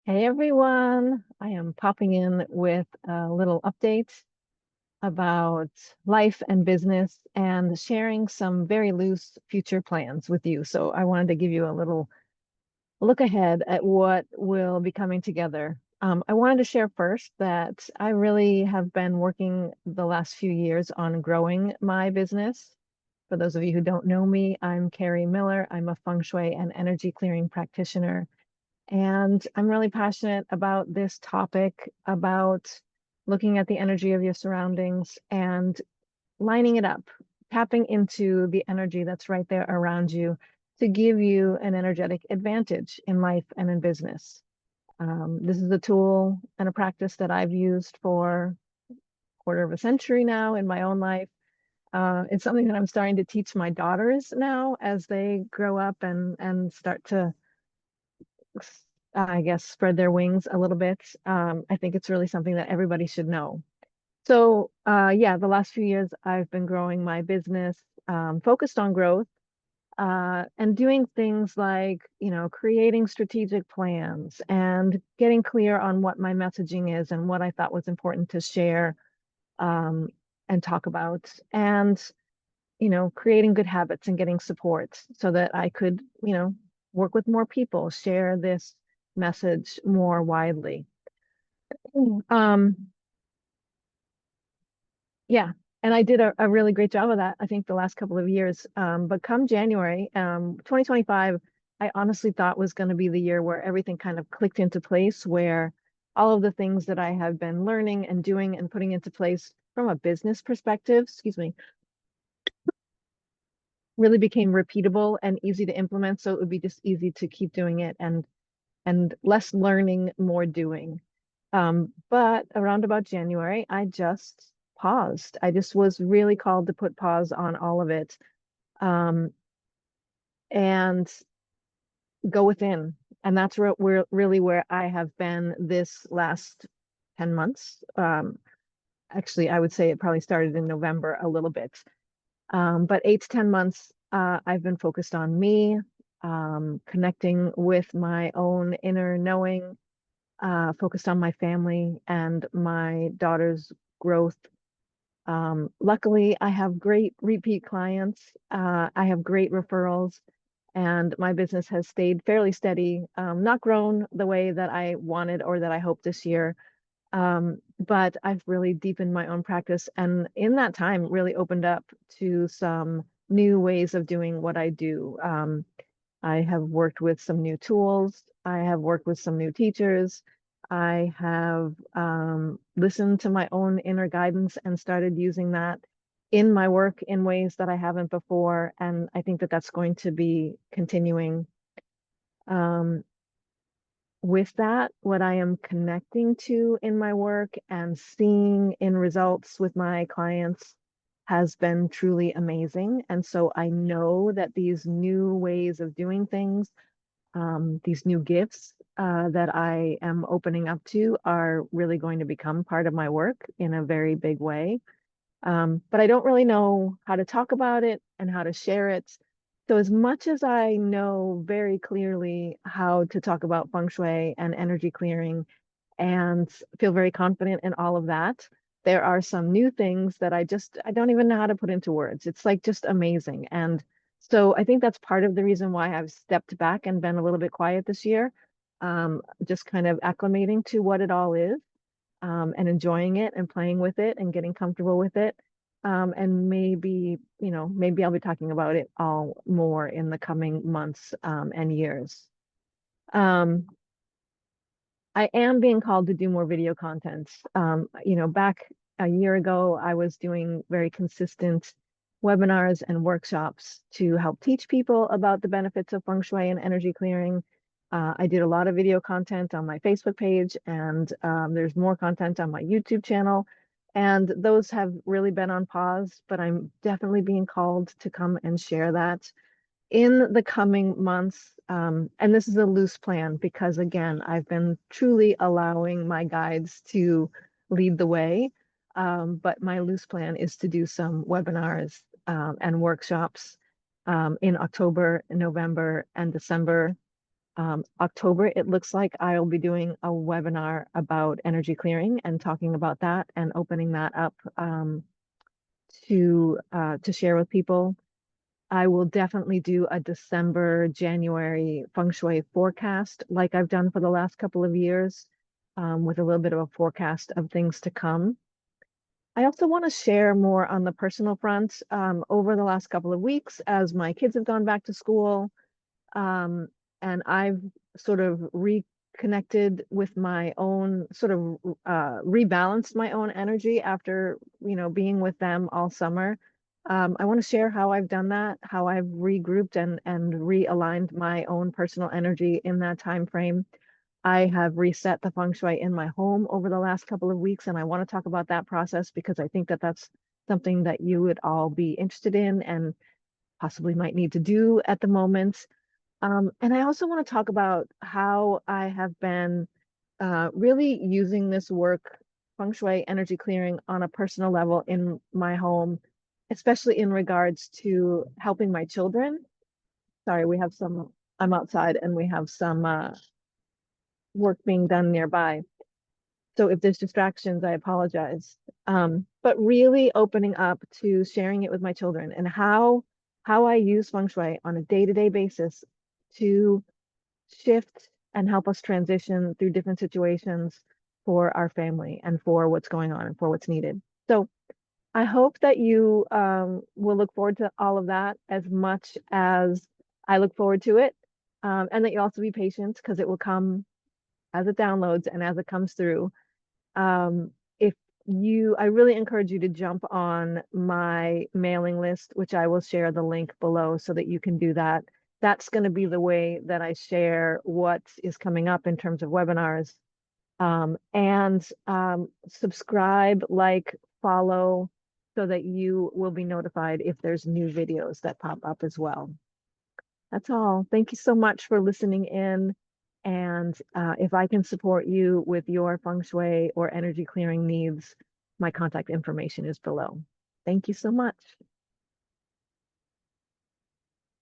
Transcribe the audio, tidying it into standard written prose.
Hey everyone, I am popping in with a little update about life and business and sharing some very loose future plans with you. So I wanted to give you a little look ahead at what will be coming together. I wanted to share first that I really have been working the last few years on growing my business. For those of you who don't know me, I'm Carrie Miller. I'm a Feng Shui and energy clearing practitioner, and I'm really passionate about this topic, about looking at the energy of your surroundings and lining it up, tapping into the energy that's right there around you to give you an energetic advantage in life and in business. This is a tool and a practice that I've used for a quarter of a century now in my own life. It's something that I'm starting to teach my daughters now as they grow up and start to I guess, spread their wings a little bit. I think it's really something that everybody should know. So, yeah, the last few years I've been growing my business, focused on growth, and doing things like, creating strategic plans and getting clear on what my messaging is and what I thought was important to share, um, and talk about, and, creating good habits and getting support so that I could, work with more people, share this message more widely. Um, yeah, and I did a really great job of that, I think, the last couple of years. But come January, 2025, I honestly thought was going to be the year where everything kind of clicked into place, where all of the things that I have been learning and doing and putting into place from a business perspective, excuse me, really became repeatable and easy to implement. So it would be just easy to keep doing it and less learning, more doing. But around about January, I just paused. I just was really called to put pause on all of it, um, and go within. And that's where really where I have been this last 10 months. Actually, I would say it probably started in November a little bit. But 8 to 10 months, I've been focused on me, connecting with my own inner knowing, focused on my family and my daughter's growth. Luckily, I have great repeat clients. I have great referrals, and my business has stayed fairly steady, not grown the way that I wanted or that I hoped this year. But I've really deepened my own practice, and in that time, really opened up to some new ways of doing what I do. I have worked with some new tools. I have worked with some new teachers. I have listened to my own inner guidance and started using that in my work in ways that I haven't before. And I think that that's going to be continuing. Um, with that, what I am connecting to in my work and seeing in results with my clients has been truly amazing. And so I know that these new ways of doing things, these new gifts that I am opening up to, are really going to become part of my work in a very big way. But I don't really know how to talk about it and how to share it. So, as much as I know very clearly how to talk about feng shui and energy clearing and feel very confident in all of that, there are some new things that I don't even know how to put into words. It's like just amazing. And so I think that's part of the reason why I've stepped back and been a little bit quiet this year, just kind of acclimating to what it all is, and enjoying it and playing with it and getting comfortable with it. And maybe, maybe I'll be talking about it all more in the coming months, and years. Um, I am being called to do more video content. Back a year ago, I was doing very consistent webinars and workshops to help teach people about the benefits of feng shui and energy clearing. I did a lot of video content on my Facebook page, and there's more content on my YouTube channel. And those have really been on pause, but I'm definitely being called to come and share that in the coming months. And this is a loose plan because, again, I've been truly allowing my guides to lead the way. But my loose plan is to do some webinars, and workshops, in October, November, and December. October, it looks like I'll be doing a webinar about energy clearing and talking about that and opening that up to share with people. I will definitely do a December, January feng shui forecast like I've done for the last couple of years, with a little bit of a forecast of things to come. I also want to share more on the personal front. Over the last couple of weeks, as my kids have gone back to school, um, and I've sort of reconnected with my own, sort of rebalanced my own energy after, being with them all summer. I want to share how I've done that, how I've regrouped and realigned my own personal energy in that time frame. I have reset the feng shui in my home over the last couple of weeks, and I want to talk about that process because I think that that's something that you would all be interested in and possibly might need to do at the moment. And I also want to talk about how I have been really using this work, feng shui, energy clearing, on a personal level in my home, especially in regards to helping my children. Sorry, I'm outside and we have some work being done nearby. So if there's distractions, I apologize. But really opening up to sharing it with my children and how I use feng shui on a day-to-day basis to shift and help us transition through different situations for our family and for what's going on and for what's needed. So I hope that you will look forward to all of that as much as I look forward to it, and that you also be patient because it will come as it downloads and as it comes through. If I really encourage you to jump on my mailing list, which I will share the link below so that you can do that. That's going to be the way that I share what is coming up in terms of webinars. And subscribe, like, follow, so that you will be notified if there's new videos that pop up as well. That's all. Thank you so much for listening in. And if I can support you with your feng shui or energy clearing needs, my contact information is below. Thank you so much.